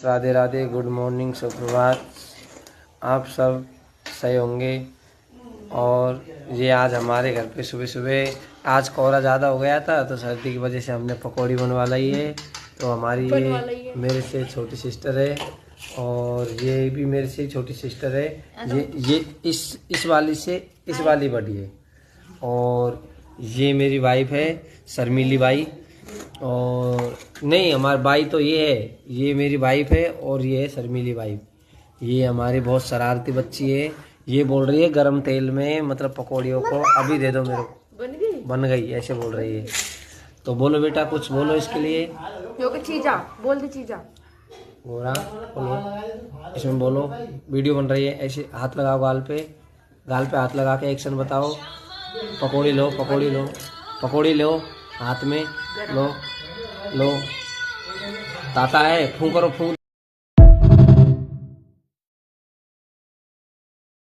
Radhe Radhe, good morning, सुप्रभात। आप सब सही होंगे। और ये आज हमारे घर पे सुबह सुबह आज कोहरा ज़्यादा हो गया था तो सर्दी की वजह से हमने पकौड़ी बनवा लाई है। तो हमारी ये मेरे से छोटी सिस्टर है और ये भी मेरे से छोटी सिस्टर है। ये इस वाली से इस वाली बड़ी है। और ये मेरी वाइफ है शर्मीली बाई। और नहीं, हमारी बाई तो ये है, ये मेरी वाइफ है और ये है शर्मीली वाइफ। ये हमारी बहुत शरारती बच्ची है। ये बोल रही है गरम तेल में मतलब पकौड़ियों को अभी दे दो मेरे को, बन गई ऐसे बोल रही है। तो बोलो बेटा, कुछ बोलो इसके लिए। चीजा बोल दे, चीजा बोला बोलो, इसमें बोलो। वीडियो बन रही है, ऐसे हाथ लगाओ गाल पे हाथ लगा के एक्शन बताओ। पकौड़ी लो, पकौड़ी लो, पकौड़ी लो, हाथ में लो लो। ताता है, फूंक करो, फूंक।